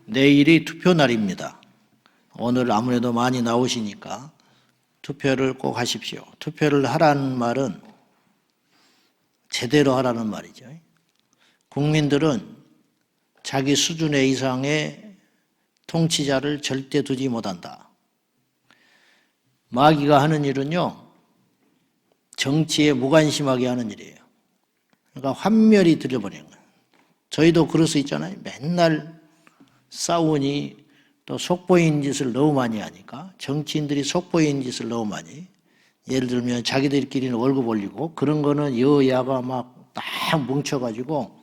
내일이 투표 날입니다. 오늘 아무래도 많이 나오시니까 투표를 꼭 하십시오. 투표를 하라는 말은 제대로 하라는 말이죠. 국민들은 자기 수준 이상의 통치자를 절대 두지 못한다. 마귀가 하는 일은요, 정치에 무관심하게 하는 일이에요. 그러니까 환멸이 들여버리는 거예요. 저희도 그럴 수 있잖아요. 맨날 싸우니 또 속보인 짓을 너무 많이 하니까, 정치인들이 속보인 짓을 너무 많이, 예를 들면 자기들끼리는 월급 올리고 그런 거는 여야가 막 딱 뭉쳐가지고,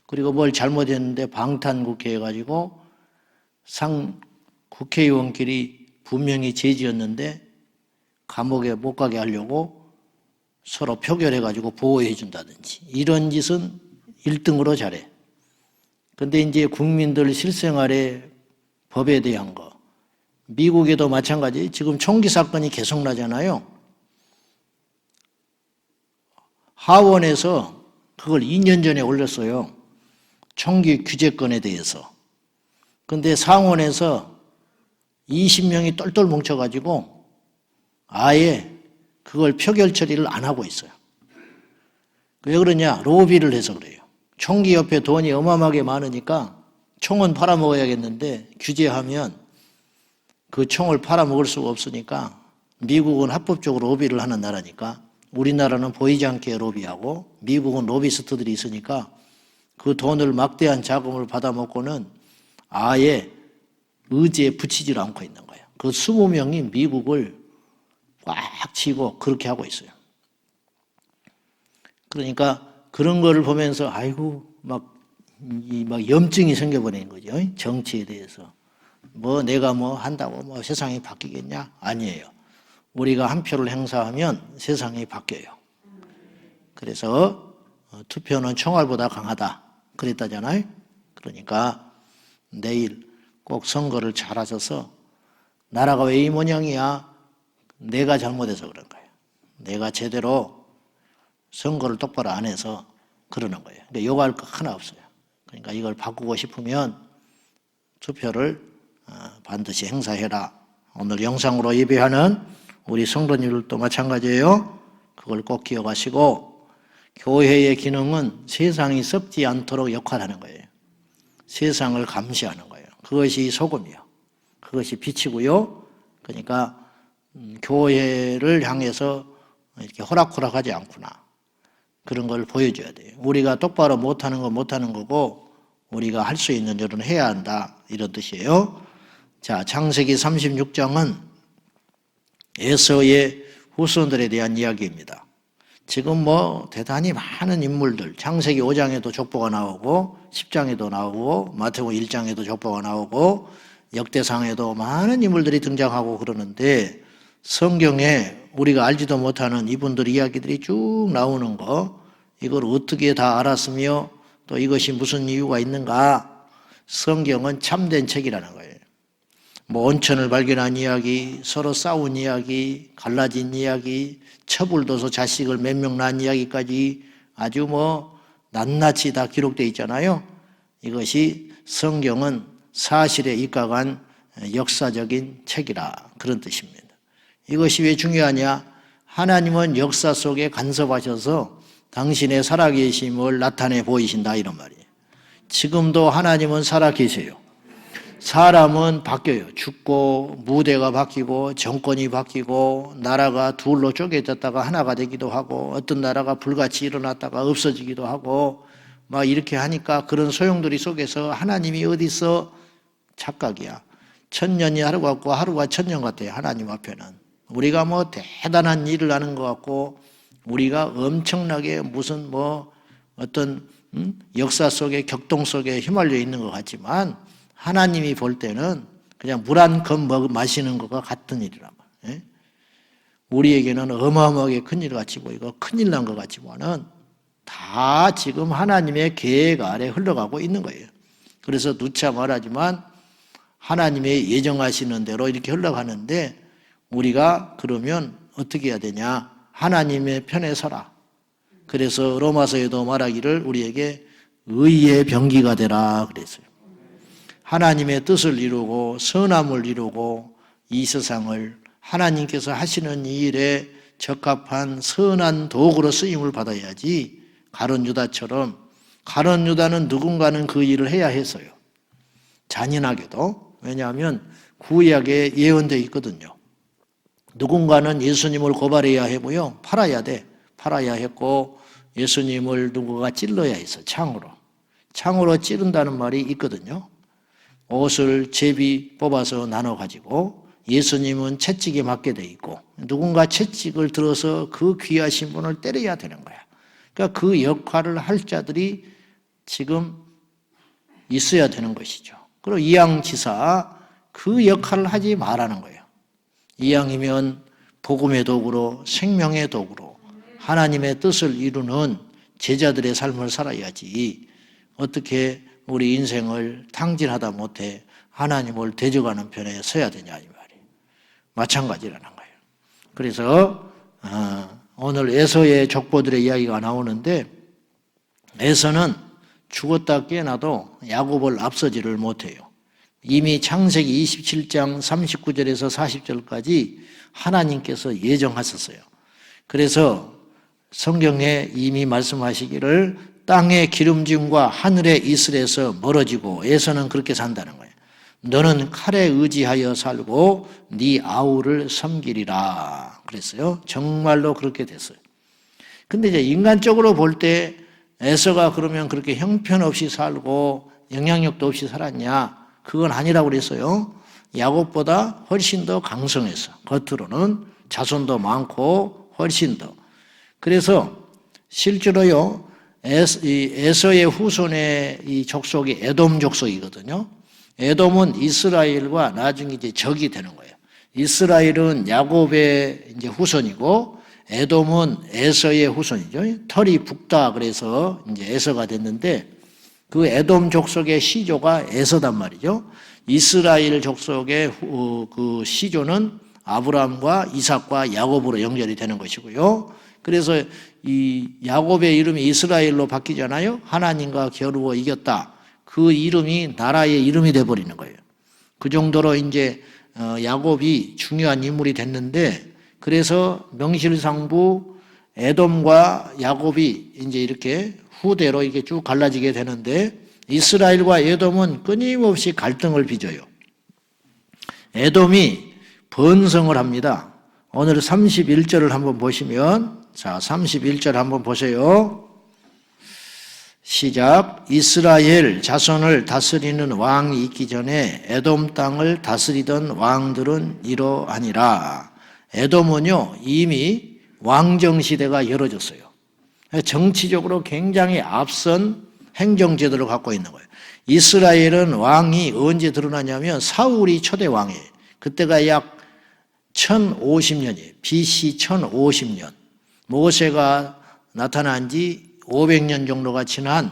그리고 뭘 잘못했는데 방탄국회 해가지고 국회의원끼리 분명히 죄지었는데 감옥에 못 가게 하려고 서로 표결해가지고 보호해 준다든지, 이런 짓은 1등으로 잘해. 근데 이제 국민들 실생활에 법에 대한 거, 미국에도 마찬가지. 지금 총기 사건이 계속 나잖아요. 하원에서 그걸 2년 전에 올렸어요. 총기 규제권에 대해서. 근데 상원에서 20명이 똘똘 뭉쳐가지고 아예 그걸 표결 처리를 안 하고 있어요. 왜 그러냐? 로비를 해서 그래요. 총기 옆에 돈이 어마어마하게 많으니까 총은 팔아먹어야겠는데, 규제하면 그 총을 팔아먹을 수가 없으니까, 미국은 합법적으로 로비를 하는 나라니까 우리나라는 보이지 않게 로비하고, 미국은 로비스트들이 있으니까 그 돈을 막대한 자금을 받아먹고는 아예 의지에 붙이질 않고 있는 거예요. 그 20명이 미국을 꽉 치고 그렇게 하고 있어요. 그러니까 그런 거를 보면서 아이고 막 염증이 생겨버리는 거죠. 정치에 대해서. 뭐 내가 뭐 한다고 뭐 세상이 바뀌겠냐? 아니에요. 우리가 한 표를 행사하면 세상이 바뀌어요. 그래서 투표는 총알보다 강하다 그랬다잖아요. 그러니까 내일 꼭 선거를 잘하셔서, 나라가 왜 이 모양이야? 내가 잘못해서 그런 거예요. 내가 제대로 선거를 똑바로 안 해서 그러는 거예요. 근데 요구할 거 하나 없어요. 그러니까 이걸 바꾸고 싶으면 투표를 반드시 행사해라. 오늘 영상으로 예배하는 우리 성도님들도 마찬가지예요. 그걸 꼭 기억하시고, 교회의 기능은 세상이 썩지 않도록 역할하는 거예요. 세상을 감시하는 거예요. 그것이 소금이요. 그것이 빛이고요. 그러니까 교회를 향해서 이렇게 호락호락하지 않구나, 그런 걸 보여줘야 돼요. 우리가 똑바로 못하는 건 못하는 거고, 우리가 할 수 있는 일은 해야 한다, 이런 뜻이에요. 자, 창세기 36장은 에서의 후손들에 대한 이야기입니다. 지금 뭐 대단히 많은 인물들, 창세기 5장에도 족보가 나오고 10장에도 나오고 마태복음 1장에도 족보가 나오고 역대상에도 많은 인물들이 등장하고 그러는데, 성경에 우리가 알지도 못하는 이분들 이야기들이 쭉 나오는 거, 이걸 어떻게 다 알았으며 또 이것이 무슨 이유가 있는가? 성경은 참된 책이라는 거예요. 뭐 온천을 발견한 이야기, 서로 싸운 이야기, 갈라진 이야기, 첩을 둬서 자식을 몇 명 낳은 이야기까지 아주 뭐 낱낱이 다 기록되어 있잖아요. 이것이 성경은 사실에 입각한 역사적인 책이라, 그런 뜻입니다. 이것이 왜 중요하냐? 하나님은 역사 속에 간섭하셔서 당신의 살아계심을 나타내 보이신다, 이런 말이에요. 지금도 하나님은 살아계세요. 사람은 바뀌어요. 죽고 무대가 바뀌고 정권이 바뀌고 나라가 둘로 쪼개졌다가 하나가 되기도 하고, 어떤 나라가 불같이 일어났다가 없어지기도 하고, 막 이렇게 하니까 그런 소용돌이 속에서 하나님이 어디서 착각이야. 1000년이 하루 같고 하루가 1000년 같아요. 하나님 앞에는 우리가 뭐 대단한 일을 하는 것 같고, 우리가 엄청나게 무슨 뭐 어떤 역사 속에 격동 속에 휘말려 있는 것 같지만, 하나님이 볼 때는 그냥 물 한 컵 마시는 것과 같은 일이란 말이에요. 우리에게는 어마어마하게 큰일 같이 보이고 큰일 난 것 같지만은 다 지금 하나님의 계획 아래 흘러가고 있는 거예요. 그래서 누차 말하지만 하나님의 예정하시는 대로 이렇게 흘러가는데, 우리가 그러면 어떻게 해야 되냐? 하나님의 편에 서라. 그래서 로마서에도 말하기를 우리에게 의의 병기가 되라 그랬어요. 하나님의 뜻을 이루고 선함을 이루고 이 세상을 하나님께서 하시는 이 일에 적합한 선한 도구로 쓰임을 받아야지, 가룟 유다처럼. 가룟 유다는 누군가는 그 일을 해야 했어요. 잔인하게도. 왜냐하면 구약에 예언되어 있거든요. 누군가는 예수님을 고발해야 하고요, 팔아야 돼. 팔아야 했고, 예수님을 누구가 찔러야 했어. 창으로 찌른다는 말이 있거든요. 옷을 제비 뽑아서 나눠 가지고 예수님은 채찍에 맞게 돼 있고, 누군가 채찍을 들어서 그 귀하신 분을 때려야 되는 거야. 그러니까 그 역할을 할 자들이 지금 있어야 되는 것이죠. 그리고 이양지사, 그 역할을 하지 말라는 거예요. 이양이면 복음의 도구로, 생명의 도구로 하나님의 뜻을 이루는 제자들의 삶을 살아야지, 어떻게 우리 인생을 탕진하다 못해 하나님을 대적하는 편에 서야 되냐 이 말이에요. 마찬가지라는 거예요. 그래서 오늘 에서의 족보들의 이야기가 나오는데, 에서는 죽었다 깨어나도 야곱을 앞서지를 못해요. 이미 창세기 27장 39절에서 40절까지 하나님께서 예정하셨어요. 그래서 성경에 이미 말씀하시기를 땅의 기름짐과 하늘의 이슬에서 멀어지고, 에서는 그렇게 산다는 거예요. 너는 칼에 의지하여 살고 네 아우를 섬기리라 그랬어요. 정말로 그렇게 됐어요. 근데 이제 인간적으로 볼 때 에서가 그러면 그렇게 형편없이 살고 영향력도 없이 살았냐? 그건 아니라고 그랬어요. 야곱보다 훨씬 더 강성했어. 겉으로는 자손도 많고 훨씬 더. 그래서 실제로요, 에서의 후손의 이 족속이 에돔 족속이거든요. 에돔은 이스라엘과 나중에 이제 적이 되는 거예요. 이스라엘은 야곱의 이제 후손이고, 에돔은 에서의 후손이죠. 털이 붓다 그래서 이제 에서가 됐는데, 그 에돔 족속의 시조가 에서단 말이죠. 이스라엘 족속의 그 시조는 아브라함과 이삭과 야곱으로 연결이 되는 것이고요. 그래서 이 야곱의 이름이 이스라엘로 바뀌잖아요. 하나님과 겨루어 이겼다. 그 이름이 나라의 이름이 돼버리는 거예요. 그 정도로 이제 야곱이 중요한 인물이 됐는데, 그래서 명실상부 에돔과 야곱이 이제 이렇게 후대로 이렇게 쭉 갈라지게 되는데, 이스라엘과 에돔은 끊임없이 갈등을 빚어요. 에돔이 번성을 합니다. 오늘 31절을 한번 보시면, 자, 31절 한번 보세요. 시작. 이스라엘 자손을 다스리는 왕이 있기 전에 에돔 땅을 다스리던 왕들은 이러하니라. 에돔은요, 이미 왕정시대가 열어졌어요. 정치적으로 굉장히 앞선 행정제도를 갖고 있는 거예요. 이스라엘은 왕이 언제 드러나냐면 사울이 초대 왕이에요. 그때가 약 1050년이에요. BC 1050년. 모세가 나타난 지 500년 정도가 지난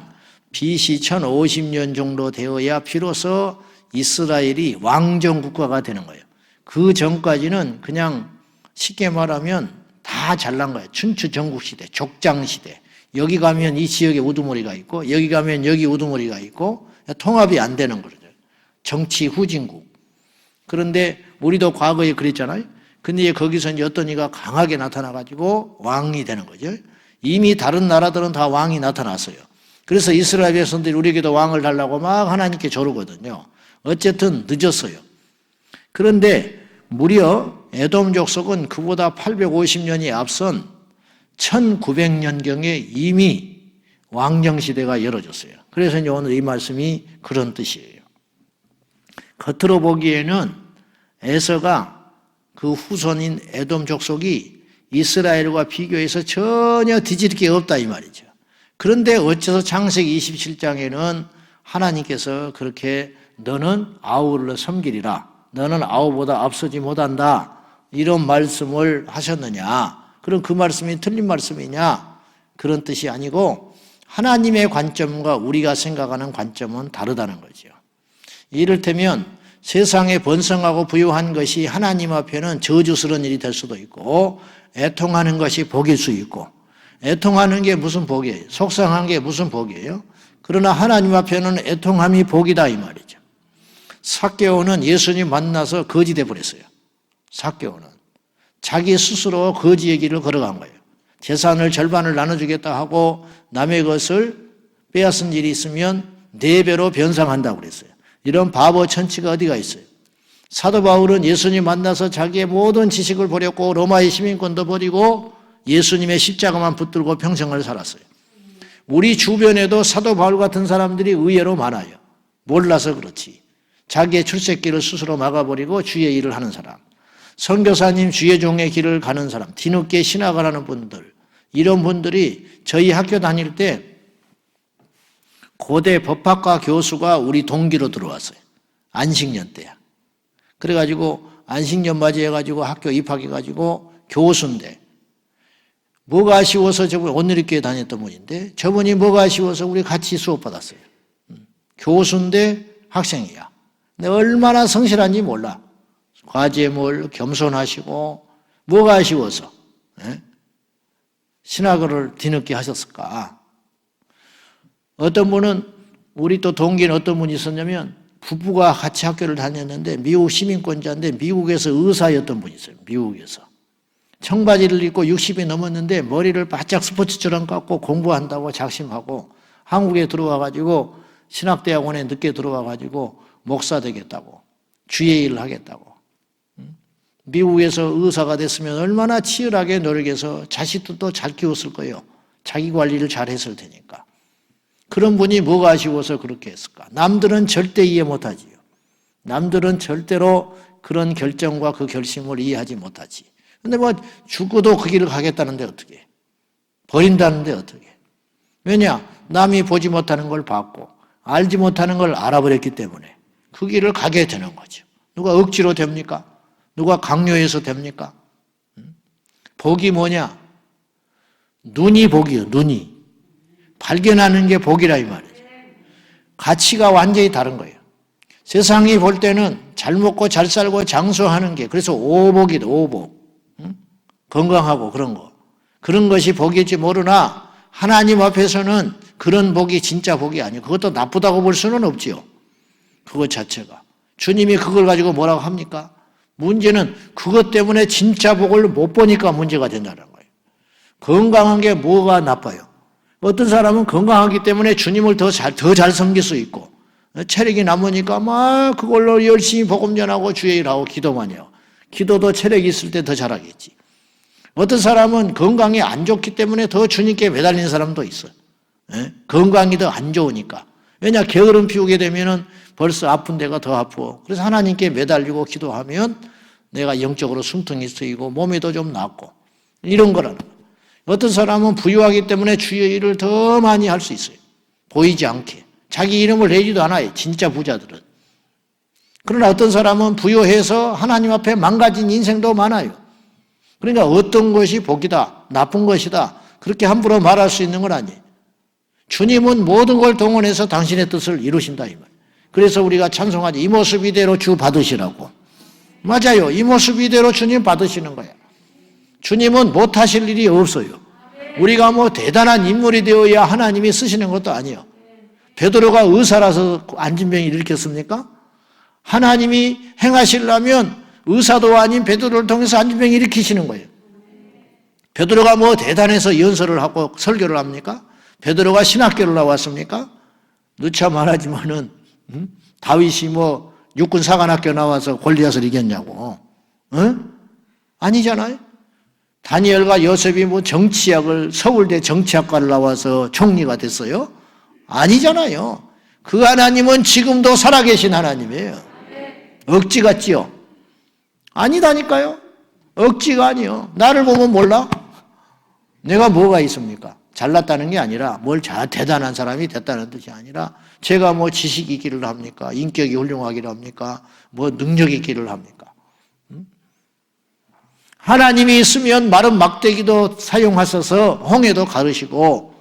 BC 1050년 정도 되어야 비로소 이스라엘이 왕정 국가가 되는 거예요. 그 전까지는 그냥 쉽게 말하면 다 잘난 거예요. 춘추 전국시대, 족장시대. 여기 가면 이 지역에 우두머리가 있고, 여기 가면 여기 우두머리가 있고, 통합이 안 되는 거죠. 정치 후진국. 그런데 우리도 과거에 그랬잖아요. 근데 거기서 이제 어떤 이가 강하게 나타나가지고 왕이 되는 거죠. 이미 다른 나라들은 다 왕이 나타났어요. 그래서 이스라엘 백성들이 우리에게도 왕을 달라고 막 하나님께 조르거든요. 어쨌든 늦었어요. 그런데 무려 에돔 족속은 그보다 850년이 앞선 1900년경에 이미 왕정시대가 열어졌어요. 그래서 이제 오늘 이 말씀이 그런 뜻이에요. 겉으로 보기에는 에서가 그 후손인 에돔 족속이 이스라엘과 비교해서 전혀 뒤질 게 없다 이 말이죠. 그런데 어째서 창세기 27장에는 하나님께서 그렇게 너는 아우를 섬기리라, 너는 아우보다 앞서지 못한다, 이런 말씀을 하셨느냐? 그럼 그 말씀이 틀린 말씀이냐? 그런 뜻이 아니고 하나님의 관점과 우리가 생각하는 관점은 다르다는 거죠. 이를테면 세상에 번성하고 부유한 것이 하나님 앞에는 저주스러운 일이 될 수도 있고, 애통하는 것이 복일 수 있고, 애통하는 게 무슨 복이에요? 속상한 게 무슨 복이에요? 그러나 하나님 앞에는 애통함이 복이다 이 말이죠. 삭개오는 예수님 만나서 거지 돼 버렸어요. 삭개오는 자기 스스로 거지의 길을 걸어간 거예요. 재산을 절반을 나눠주겠다 하고 남의 것을 빼앗은 일이 있으면 4배로 변상한다고 그랬어요. 이런 바보 천치가 어디가 있어요. 사도 바울은 예수님 만나서 자기의 모든 지식을 버렸고 로마의 시민권도 버리고 예수님의 십자가만 붙들고 평생을 살았어요. 우리 주변에도 사도 바울 같은 사람들이 의외로 많아요. 몰라서 그렇지. 자기의 출세길을 스스로 막아버리고 주의 일을 하는 사람, 선교사님 주의 종의 길을 가는 사람, 뒤늦게 신학을 하는 분들, 이런 분들이 저희 학교 다닐 때 고대 법학과 교수가 우리 동기로 들어왔어요. 안식년 때야. 그래가지고 안식년 맞이해가지고 학교 입학해가지고 교수인데 뭐가 아쉬워서 저분이 온누리교회 다녔던 분인데 저분이 뭐가 아쉬워서 우리 같이 수업 받았어요. 교수인데 학생이야. 근데 얼마나 성실한지 몰라. 과제물 겸손하시고 뭐가 아쉬워서 신학을 뒤늦게 하셨을까. 어떤 분은 우리 또 동기는 어떤 분이 있었냐면 부부가 같이 학교를 다녔는데 미국 시민권자인데 미국에서 의사였던 분이 있어요. 미국에서. 청바지를 입고 60이 넘었는데 머리를 바짝 스포츠처럼 깎고 공부한다고 작심하고 한국에 들어와가지고 신학대학원에 늦게 들어와가지고 목사 되겠다고 주의 일을 하겠다고. 미국에서 의사가 됐으면 얼마나 치열하게 노력해서 자식도 잘 키웠을 거예요. 자기 관리를 잘 했을 테니까. 그런 분이 뭐가 아쉬워서 그렇게 했을까? 남들은 절대 이해 못하지요. 남들은 절대로 그런 결정과 그 결심을 이해하지 못하지. 근데 뭐 죽어도 그 길을 가겠다는데 어떻게? 버린다는데 어떻게? 왜냐? 남이 보지 못하는 걸 봤고 알지 못하는 걸 알아버렸기 때문에 그 길을 가게 되는 거죠. 누가 억지로 됩니까? 누가 강요해서 됩니까? 복이 뭐냐? 눈이 복이요. 눈이. 발견하는 게 복이라 이 말이죠. 가치가 완전히 다른 거예요. 세상이 볼 때는 잘 먹고 잘 살고 장수하는 게 그래서 오복이다. 오복. 건강하고 그런 거. 그런 것이 복일지 모르나 하나님 앞에서는 그런 복이 진짜 복이 아니에요. 그것도 나쁘다고 볼 수는 없지요. 그것 자체가. 주님이 그걸 가지고 뭐라고 합니까? 문제는 그것 때문에 진짜 복을 못 보니까 문제가 된다는 거예요. 건강한 게 뭐가 나빠요? 어떤 사람은 건강하기 때문에 주님을 더 잘 섬길 수 있고 체력이 남으니까 막 그걸로 열심히 복음 전하고 주의 일하고 기도만 해요. 기도도 체력이 있을 때 더 잘하겠지. 어떤 사람은 건강이 안 좋기 때문에 더 주님께 매달리는 사람도 있어요. 건강이 더 안 좋으니까. 왜냐 게으름 피우게 되면은 벌써 아픈 데가 더 아프고 그래서 하나님께 매달리고 기도하면 내가 영적으로 숨통이 트이고 몸이 더 좀 낫고 이런 거라는 거예요. 어떤 사람은 부유하기 때문에 주의 일을 더 많이 할 수 있어요. 보이지 않게. 자기 이름을 내지도 않아요. 진짜 부자들은. 그러나 어떤 사람은 부유해서 하나님 앞에 망가진 인생도 많아요. 그러니까 어떤 것이 복이다, 나쁜 것이다 그렇게 함부로 말할 수 있는 건 아니에요. 주님은 모든 걸 동원해서 당신의 뜻을 이루신다 이 말이에요. 그래서 우리가 찬송하지 이 모습 이대로 주 받으시라고. 맞아요. 이 모습 이대로 주님 받으시는 거야. 주님은 못하실 일이 없어요. 우리가 뭐 대단한 인물이 되어야 하나님이 쓰시는 것도 아니에요. 베드로가 의사라서 안진병이 일으켰습니까? 하나님이 행하시려면 의사도 아닌 베드로를 통해서 안진병을 일으키시는 거예요. 베드로가 뭐 대단해서 연설을 하고 설교를 합니까? 베드로가 신학교를 나왔습니까? 누차 말하지만은 다윗이 뭐 육군 사관학교 나와서 골리앗을 이겼냐고. 아니잖아요. 다니엘과 요셉이 뭐 정치학을 서울대 정치학과를 나와서 총리가 됐어요? 아니잖아요. 그 하나님은 지금도 살아계신 하나님이에요. 억지 같지요? 아니다니까요. 억지가 아니요. 나를 보면 몰라? 내가 뭐가 있습니까? 잘났다는 게 아니라 뭘 대단한 사람이 됐다는 뜻이 아니라 제가 뭐 지식이 있기를 합니까? 인격이 훌륭하기를 합니까? 뭐 능력이 있기를 합니까? 하나님이 있으면 마른 막대기도 사용하셔서 홍해도 가르시고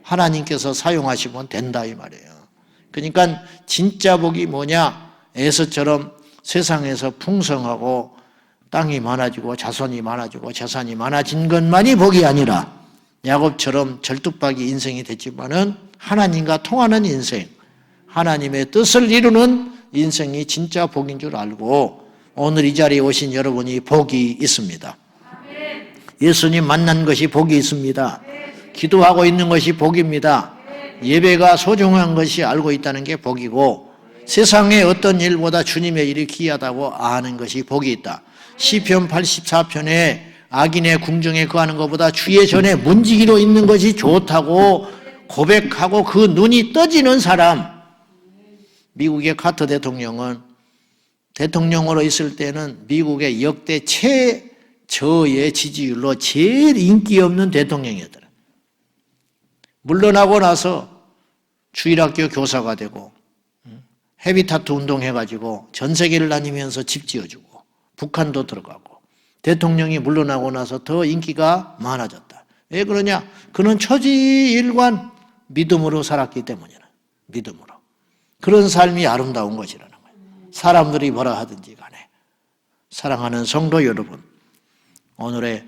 하나님께서 사용하시면 된다 이 말이에요. 그러니까 진짜 복이 뭐냐? 에서처럼 세상에서 풍성하고 땅이 많아지고 자손이 많아지고 재산이 많아진 것만이 복이 아니라 야곱처럼 절뚝박이 인생이 됐지만은 하나님과 통하는 인생, 하나님의 뜻을 이루는 인생이 진짜 복인 줄 알고 오늘 이 자리에 오신 여러분이 복이 있습니다. 예수님 만난 것이 복이 있습니다. 기도하고 있는 것이 복입니다. 예배가 소중한 것이 알고 있다는 게 복이고 세상의 어떤 일보다 주님의 일이 귀하다고 아는 것이 복이 있다. 시편 84편에 악인의 궁정에 거하는 것보다 주의 전에 문지기로 있는 것이 좋다고 고백하고 그 눈이 떠지는 사람. 미국의 카터 대통령은 대통령으로 있을 때는 미국의 역대 최저의 지지율로 제일 인기 없는 대통령이었더라. 물러나고 나서 주일학교 교사가 되고 헤비타트 운동해가지고 전 세계를 다니면서 집 지어주고 북한도 들어가고 대통령이 물러나고 나서 더 인기가 많아졌다. 왜 그러냐? 그는 처지일관 믿음으로 살았기 때문이라. 믿음으로. 그런 삶이 아름다운 것이라는 거예요. 사람들이 뭐라 하든지 간에. 사랑하는 성도 여러분, 오늘의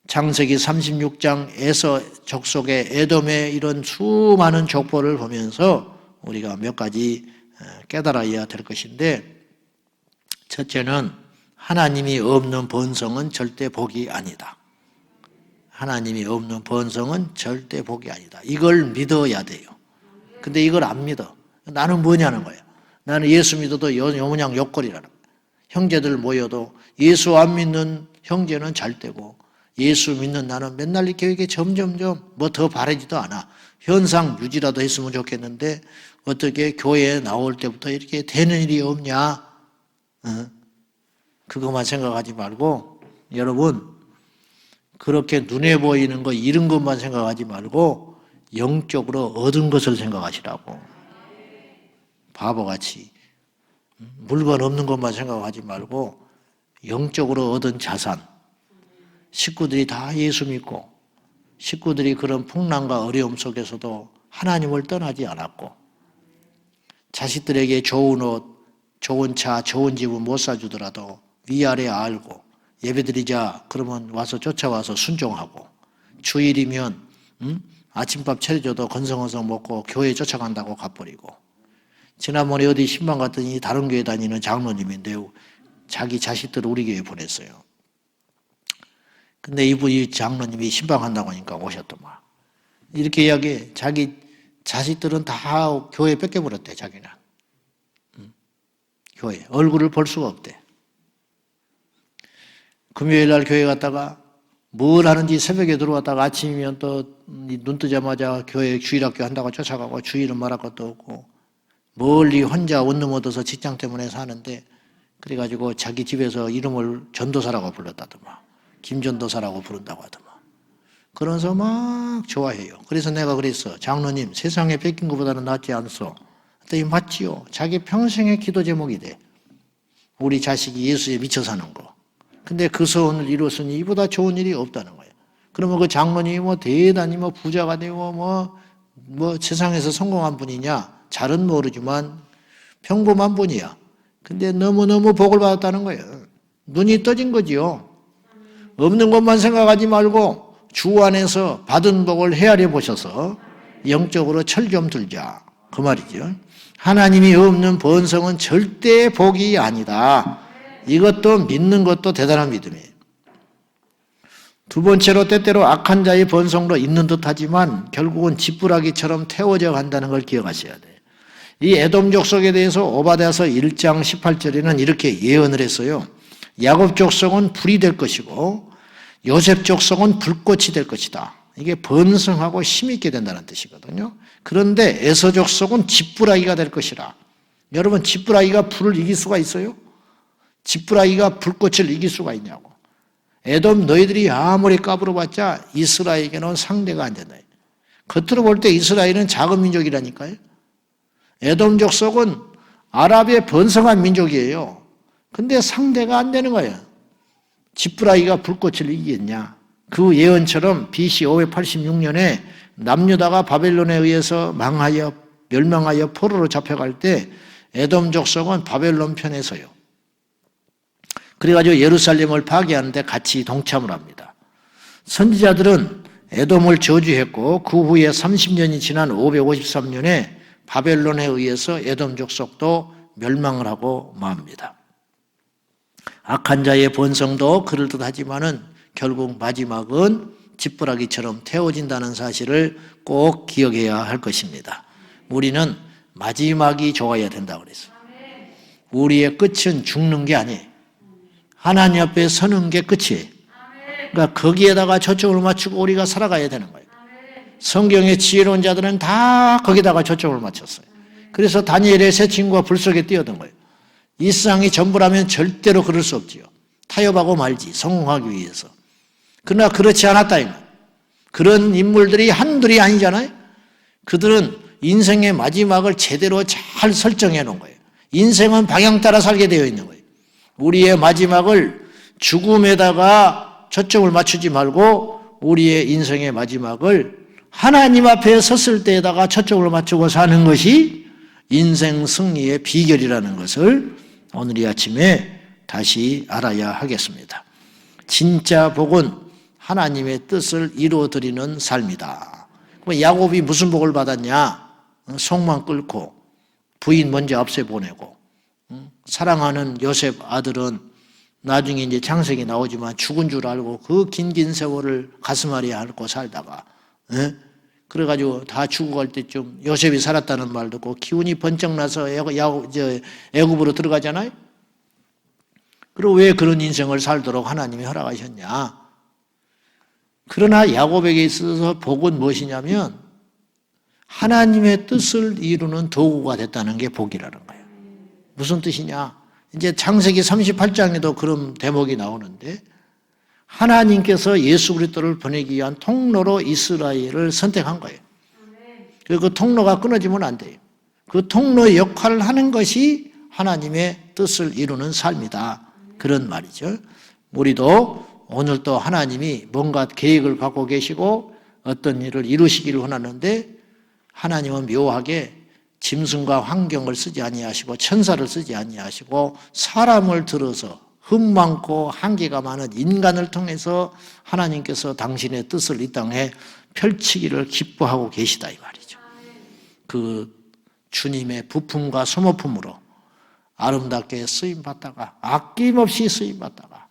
창세기 36장에서 족속의 에돔의 이런 수많은 족보를 보면서 우리가 몇 가지 깨달아야 될 것인데, 첫째는 하나님이 없는 번성은 절대 복이 아니다. 하나님이 없는 번성은 절대 복이 아니다. 이걸 믿어야 돼요. 근데 이걸 안 믿어. 나는 뭐냐는 거야. 나는 예수 믿어도 요모냥 욕거리라는 거야. 형제들 모여도 예수 안 믿는 형제는 잘 되고 예수 믿는 나는 맨날 이렇게 점점점 뭐 더 바라지도 않아. 현상 유지라도 했으면 좋겠는데 어떻게 교회에 나올 때부터 이렇게 되는 일이 없냐? 그것만 생각하지 말고 여러분 그렇게 눈에 보이는 거 이런 것만 생각하지 말고 영적으로 얻은 것을 생각하시라고. 바보같이 물건 없는 것만 생각하지 말고 영적으로 얻은 자산. 식구들이 다 예수 믿고 식구들이 그런 풍랑과 어려움 속에서도 하나님을 떠나지 않았고 자식들에게 좋은 옷, 좋은 차, 좋은 집은 못 사주더라도 위아래 알고 예배드리자 그러면 와서 쫓아와서 순종하고 주일이면 아침밥 차려줘도 건성건성 먹고 교회 쫓아간다고 가버리고 지난번에 어디 신방 갔더니 다른 교회 다니는 장로님인데 자기 자식들을 우리 교회에 보냈어요. 근데 이 장로님이 신방한다고 하니까 오셨더만. 이렇게 이야기해. 자기 자식들은 다 교회 뺏겨버렸대, 자기는. 교회. 얼굴을 볼 수가 없대. 금요일 날 교회 갔다가 뭘 하는지 새벽에 들어왔다가 아침이면 또 눈 뜨자마자 교회 주일학교 한다고 쫓아가고 주일은 말할 것도 없고 멀리 혼자 원룸 얻어서 직장 때문에 사는데 그래가지고 자기 집에서 이름을 전도사라고 불렀다더만. 김전도사라고 부른다고 하더만. 그러면서 막 좋아해요. 그래서 내가 그랬어. 장로님 세상에 뺏긴 것보다는 낫지 않소. 그랬더니 맞지요. 자기 평생의 기도 제목이 돼. 우리 자식이 예수에 미쳐 사는 거. 근데 그 소원을 이뤘으니 이보다 좋은 일이 없다는 거예요. 그러면 그 장로님이 뭐 대단히 뭐 부자가 되고 뭐 세상에서 성공한 분이냐? 잘은 모르지만 평범한 분이야. 근데 너무너무 복을 받았다는 거예요. 눈이 떠진 거지요. 없는 것만 생각하지 말고 주 안에서 받은 복을 헤아려 보셔서 영적으로 철 좀 들자. 그 말이죠. 하나님이 없는 번성은 절대 복이 아니다. 이것도 믿는 것도 대단한 믿음이에요. 두 번째로 때때로 악한 자의 번성으로 있는 듯하지만 결국은 지푸라기처럼 태워져 간다는 걸 기억하셔야 돼요. 이 에돔 족속에 대해서 오바댜서 1장 18절에는 이렇게 예언을 했어요. 야곱 족속은 불이 될 것이고 요셉 족속은 불꽃이 될 것이다. 이게 번성하고 힘있게 된다는 뜻이거든요. 그런데 에서 족속은 지푸라기가 될 것이라. 여러분 지푸라기가 불을 이길 수가 있어요? 지푸라기가 불꽃을 이길 수가 있냐고. 에돔 너희들이 아무리 까불어봤자 이스라엘에게는 상대가 안 된다. 겉으로 볼 때 이스라엘은 작은 민족이라니까요. 에돔 족속은 아랍의 번성한 민족이에요. 근데 상대가 안 되는 거예요. 지푸라기가 불꽃을 이기겠냐. 그 예언처럼 BC 586년에 남유다가 바벨론에 의해서 멸망하여 포로로 잡혀갈 때 에돔 족속은 바벨론 편에 서요. 그래가지고 예루살렘을 파괴하는데 같이 동참을 합니다. 선지자들은 에돔을 저주했고 그 후에 30년이 지난 553년에 바벨론에 의해서 에돔 족속도 멸망을 하고 맙니다. 악한 자의 본성도 그럴듯하지만은 결국 마지막은 지푸라기처럼 태워진다는 사실을 꼭 기억해야 할 것입니다. 우리는 마지막이 좋아야 된다고 그랬어요. 우리의 끝은 죽는 게 아니에요. 하나님 앞에 서는 게 끝이에요. 그러니까 거기에다가 초점을 맞추고 우리가 살아가야 되는 거예요. 성경의 지혜로운 자들은 다 거기다가 초점을 맞췄어요. 그래서 다니엘의 세 친구가 불 속에 뛰어든 거예요. 이 세상이 전부라면 절대로 그럴 수 없지요. 타협하고 말지, 성공하기 위해서. 그러나 그렇지 않았다. 그런 인물들이 한둘이 아니잖아요. 그들은 인생의 마지막을 제대로 잘 설정해 놓은 거예요. 인생은 방향 따라 살게 되어 있는 거예요. 우리의 마지막을 죽음에다가 초점을 맞추지 말고 우리의 인생의 마지막을 하나님 앞에 섰을 때에다가 초점을 맞추고 사는 것이 인생 승리의 비결이라는 것을 오늘 이 아침에 다시 알아야 하겠습니다. 진짜 복은 하나님의 뜻을 이루어드리는 삶이다. 야곱이 무슨 복을 받았냐? 속만 끓고 부인 먼저 없애보내고 사랑하는 요셉 아들은 나중에 이제 창세기 나오지만 죽은 줄 알고 그 긴 세월을 가슴앓이 앓고 살다가 그래가지고 다 죽어갈 때쯤 요셉이 살았다는 말 듣고 기운이 번쩍 나서 애굽으로 들어가잖아요. 그리고 왜 그런 인생을 살도록 하나님이 허락하셨냐? 그러나 야곱에게 있어서 복은 무엇이냐면 하나님의 뜻을 이루는 도구가 됐다는 게 복이라는 거예요. 무슨 뜻이냐? 이제 창세기 38장에도 그런 대목이 나오는데 하나님께서 예수 그리스도를 보내기 위한 통로로 이스라엘을 선택한 거예요. 그리고 그 통로가 끊어지면 안 돼요. 그 통로의 역할을 하는 것이 하나님의 뜻을 이루는 삶이다. 그런 말이죠. 우리도 오늘 또 하나님이 뭔가 계획을 갖고 계시고 어떤 일을 이루시기를 원하는데 하나님은 묘하게 짐승과 환경을 쓰지 아니하시고 천사를 쓰지 아니하시고 사람을 들어서 흠 많고 한계가 많은 인간을 통해서 하나님께서 당신의 뜻을 이 땅에 펼치기를 기뻐하고 계시다 이 말이죠. 그 주님의 부품과 소모품으로 아름답게 쓰임받다가 아낌없이 쓰임받다가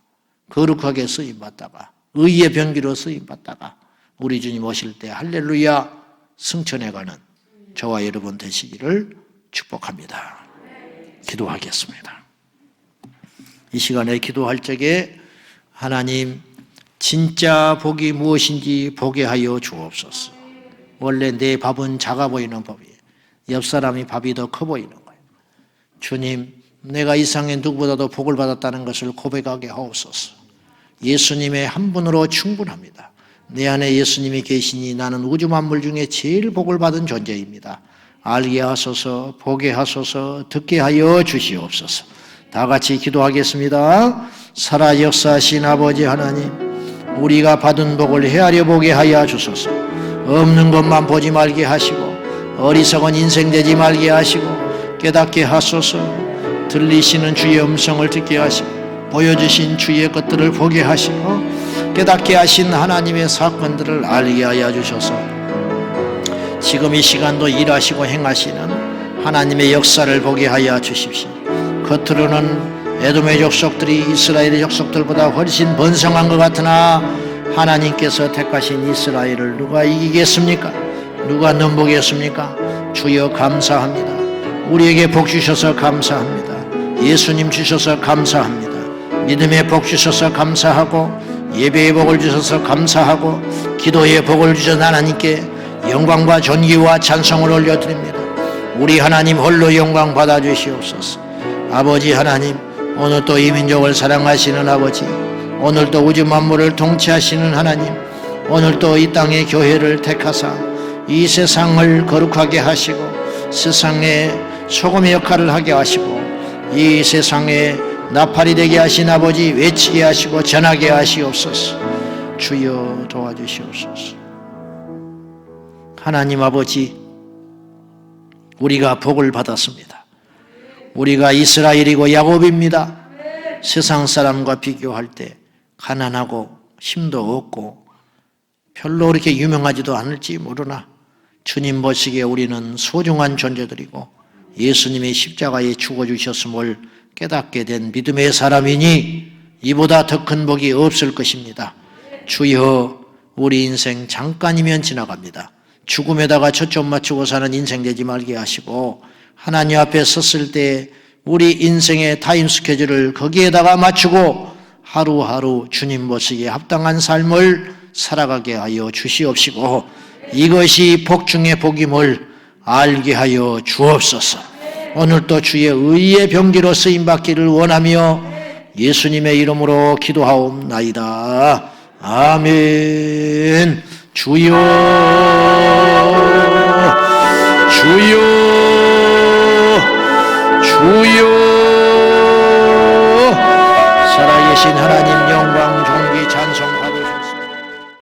거룩하게 쓰임받다가 의의 병기로 쓰임받다가 우리 주님 오실 때 할렐루야 승천해가는 저와 여러분 되시기를 축복합니다. 기도하겠습니다. 이 시간에 기도할 적에 하나님 진짜 복이 무엇인지 보게 하여 주옵소서. 원래 내 밥은 작아 보이는 법이에요. 옆 사람이 밥이 더 커 보이는 거예요. 주님, 내가 이 세상에 누구보다도 복을 받았다는 것을 고백하게 하옵소서. 예수님의 한 분으로 충분합니다. 내 안에 예수님이 계시니 나는 우주 만물 중에 제일 복을 받은 존재입니다. 알게 하소서, 보게 하소서, 듣게 하여 주시옵소서. 다 같이 기도하겠습니다. 살아 역사하신 아버지 하나님, 우리가 받은 복을 헤아려 보게 하여 주소서. 없는 것만 보지 말게 하시고 어리석은 인생 되지 말게 하시고 깨닫게 하소서. 들리시는 주의 음성을 듣게 하시고 보여주신 주의 것들을 보게 하시고 깨닫게 하신 하나님의 사건들을 알게 하여 주셔서 지금 이 시간도 일하시고 행하시는 하나님의 역사를 보게 하여 주십시오. 겉으로는 에돔의 족속들이 이스라엘의 족속들보다 훨씬 번성한 것 같으나 하나님께서 택하신 이스라엘을 누가 이기겠습니까? 누가 넘보겠습니까? 주여 감사합니다. 우리에게 복 주셔서 감사합니다. 예수님 주셔서 감사합니다. 믿음의 복 주셔서 감사하고 예배의 복을 주셔서 감사하고 기도의 복을 주신 하나님께 영광과 존귀와 찬송을 올려드립니다. 우리 하나님 홀로 영광 받아주시옵소서. 아버지 하나님, 오늘 또 이 민족을 사랑하시는 아버지, 오늘 또 우주 만물을 통치하시는 하나님, 오늘 또 이 땅의 교회를 택하사 이 세상을 거룩하게 하시고 세상에 소금의 역할을 하게 하시고 이 세상에 나팔이 되게 하신 아버지 외치게 하시고 전하게 하시옵소서. 주여 도와주시옵소서. 하나님 아버지, 우리가 복을 받았습니다. 우리가 이스라엘이고 야곱입니다. 세상 사람과 비교할 때 가난하고 힘도 없고 별로 그렇게 유명하지도 않을지 모르나 주님 보시기에 우리는 소중한 존재들이고 예수님이 십자가에 죽어주셨음을 깨닫게 된 믿음의 사람이니 이보다 더 큰 복이 없을 것입니다. 주여, 우리 인생 잠깐이면 지나갑니다. 죽음에다가 초점 맞추고 사는 인생 되지 말게 하시고 하나님 앞에 섰을 때 우리 인생의 타임 스케줄을 거기에다가 맞추고 하루하루 주님 모시기에 합당한 삶을 살아가게 하여 주시옵시고 이것이 복 중의 복임을 알게 하여 주옵소서. 오늘도 주의 의의 병기로 쓰임받기를 원하며 예수님의 이름으로 기도하옵나이다. 아멘. 주여, 주여, 주여. 살아계신 하나님